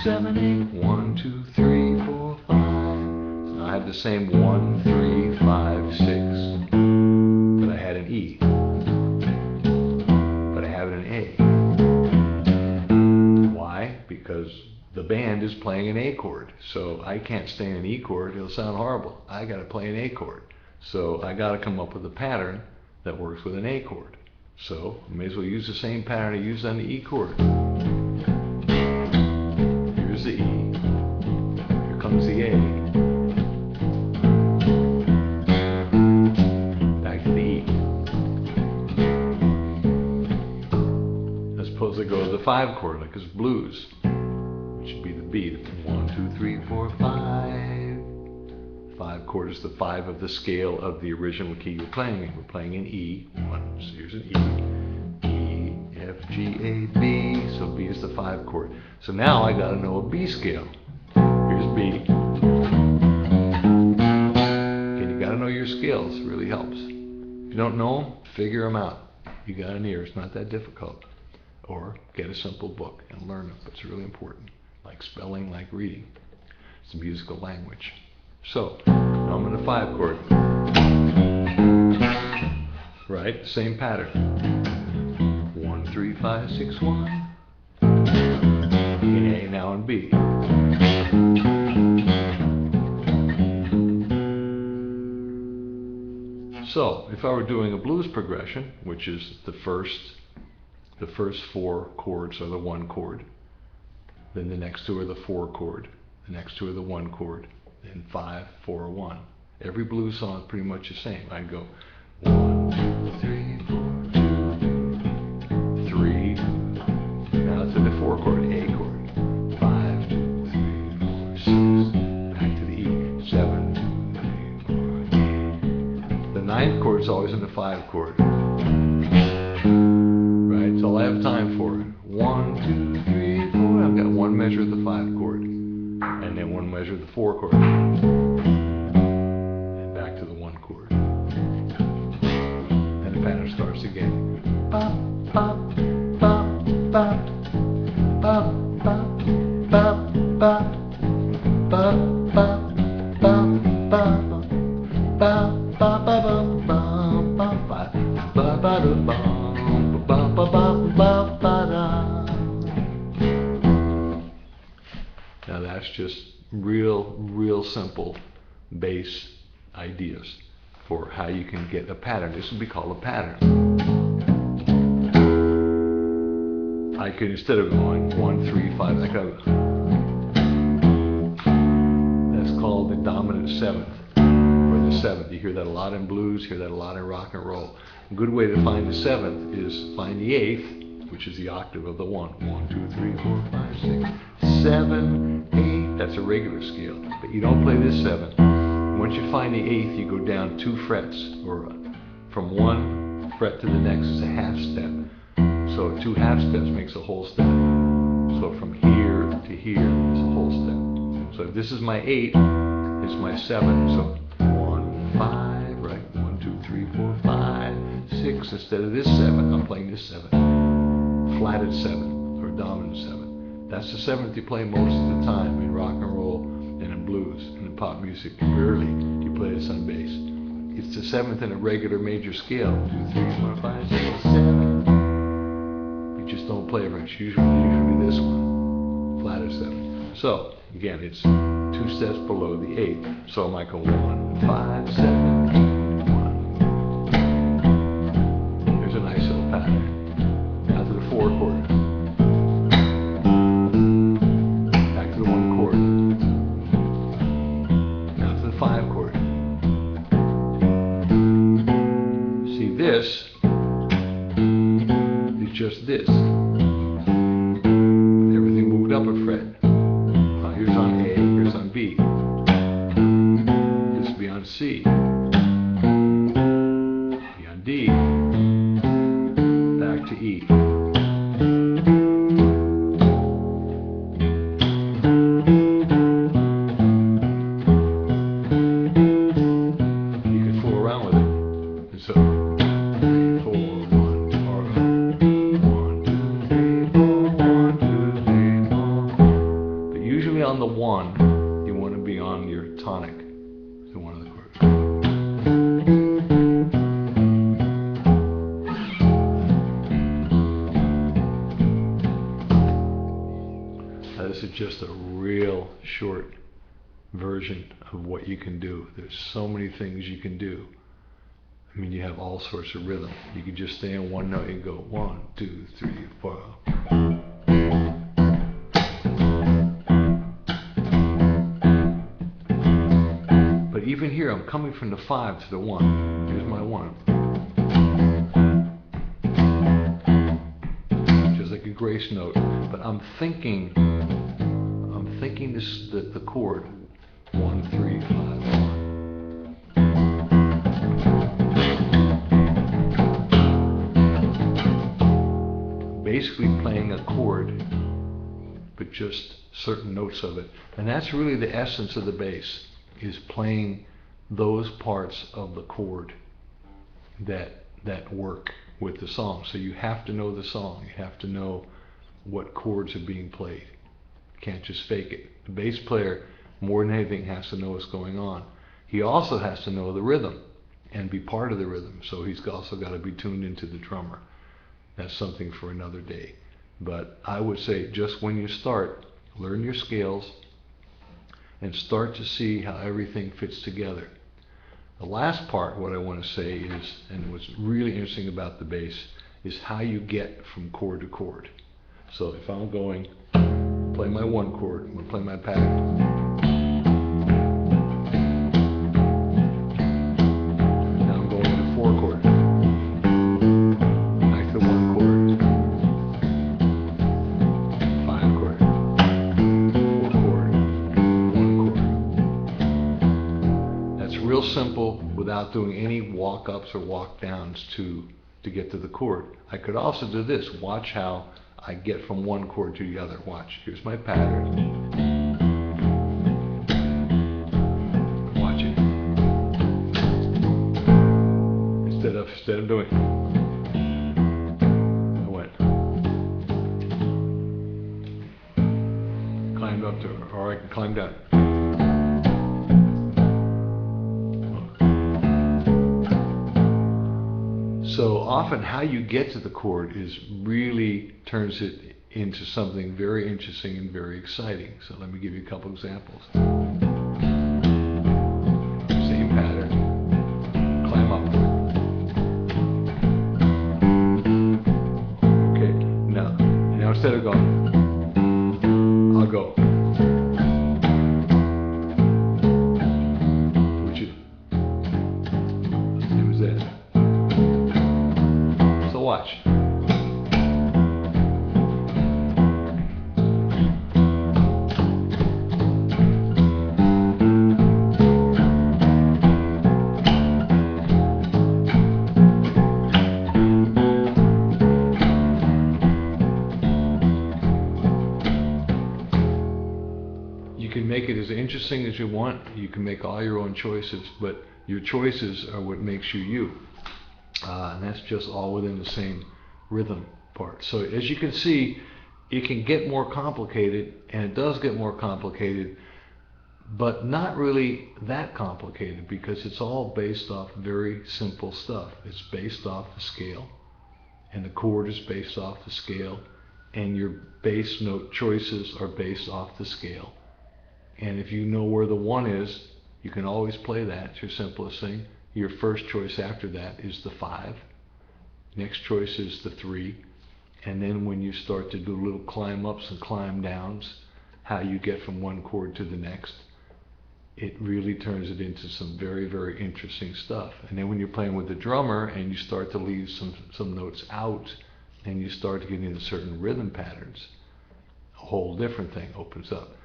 7, 8. 1, 2, 3, 4, 5. Now I have the same 1, 3, 5, 6, but I had an E. But I have it in A. Why? Because the band is playing an A chord, so I can't stay in an E chord. It'll sound horrible. I got to play an A chord, so I got to come up with a pattern that works with an A chord. So I may as well use the same pattern I used on the E chord. Here's the E. Here comes the A. Back to the E. I suppose I go to the 5 chord, like it's blues. Should be the B. 1, 2, 3, 4, 5. 5 chord is the 5 of the scale of the original key you're playing in. We're playing in E. 1. So here's an E. E, F, G, A, B. So B is the 5 chord. So now I got to know a B scale. Here's B. Okay, you got to know your scales. It really helps. If you don't know them, figure them out. You got an ear. It's not that difficult. Or get a simple book and learn them. It's really important. Like spelling, like reading. It's a musical language. So, now I'm in the 5 chord. Right? Same pattern. 1, 3, 5, 6, 1. In A, now in B. So, if I were doing a blues progression, which is the first 4 chords are the 1 chord. Then the next 2 are the 4 chord. The next 2 are the 1 chord. Then 5, 4, 1. Every blues song is pretty much the same. I'd go 1, 2, 3, 4, 2, 3. Now to the 4 chord, A chord. 5, 2, 3, 4, 6. Back to the E. 7, 2, 3, 4, 8. The 9th chord is always in the 5 chord. Right? That's all I have time for. 1, 2, 3, 4. I've got 1 measure of the 5 chord, and then 1 measure of the 4 chord, and back to the 1 chord. And the pattern starts again. Bop, bop, bop, bop, bop, bop, bop, bop, bop, bop, bop, bop, bop, bop, Now that's just real simple bass ideas for how you can get a pattern. This would be called a pattern. I could, instead of going 1, 3, 5, I could. That's called the dominant 7th, or the 7th. You hear that a lot in blues, hear that a lot in rock and roll. A good way to find the 7th is find the 8th, which is the octave of the 1. 1, 2, 3, 4, 5, 6, 7, 8. That's a regular scale, but you don't play this 7th. Once you find the 8th, you go down 2 frets, or from 1 fret to the next is a half step. So 2 half steps makes a whole step. So from here to here is a whole step. So if this is my 8, it's my 7. So 1, 5, right? 1, 2, 3, 4, 5, 6. Instead of this 7, I'm playing this 7. Flatted 7, or dominant 7. That's the 7th you play most of the time in rock and roll and in blues and in pop music. Rarely you play this on bass. It's the 7th in a regular major scale. 2, 3, 4, 5, 6, 7. You just don't play it much. Usually this one, flatted 7. So again, it's 2 steps below the 8th. So I might go 1, 5, 7, 1. There's a nice little pattern. Now to the 4 chord. Back to the 1 chord. Now to the 5 chord. See, this is just this. Everything moved up a fret. Here's on A, here's on B. This will be on C. on the 1, you want to be on your tonic to one of the chords. This is just a real short version of what you can do. There's so many things you can do. I mean, you have all sorts of rhythm. You can just stay on one note and go 1, 2, 3, 4. But even here, I'm coming from the 5 to the 1. Here's my 1. Just like a grace note. But I'm thinking this the chord 1, 3, 5, 1. Basically playing a chord, but just certain notes of it. And that's really the essence of the bass, is playing those parts of the chord that work with the song. So you have to know the song. You have to know what chords are being played. You can't just fake it. The bass player, more than anything, has to know what's going on. He also has to know the rhythm and be part of the rhythm. So he's also got to be tuned into the drummer. That's something for another day. But I would say, just when you start, learn your scales and start to see how everything fits together. The last part, what I want to say is, and what's really interesting about the bass, is how you get from chord to chord. So if I'm going, play my 1 chord, I'm going to play my pattern. Now I'm going to 4 chord. Back to 1 chord. 5 chord. 4 chord. 1 chord. That's real simple without doing any walk-ups or walk-downs to get to the chord. I could also do this. Watch how I get from 1 chord to the other. Watch. Here's my pattern. Watch it. Instead of doing, I went, climbed up to her, or I can climb down. So often how you get to the chord really turns it into something very interesting and very exciting. So let me give you a couple examples. Same pattern. Climb up. Okay, now instead of going, I'll go. Which is, same as that. Watch. You can make it as interesting as you want. You can make all your own choices, but your choices are what makes you you. And that's just all within the same rhythm part. So as you can see, it can get more complicated, and it does get more complicated, but not really that complicated, because it's all based off very simple stuff. It's based off the scale, and the chord is based off the scale, and your bass note choices are based off the scale. And if you know where the 1 is, you can always play that. It's your simplest thing. Your first choice after that is the 5. Next choice is the 3. And then when you start to do little climb ups and climb downs, how you get from 1 chord to the next, it really turns it into some very, very interesting stuff. And then when you're playing with the drummer and you start to leave some notes out, and you start to get into certain rhythm patterns, a whole different thing opens up.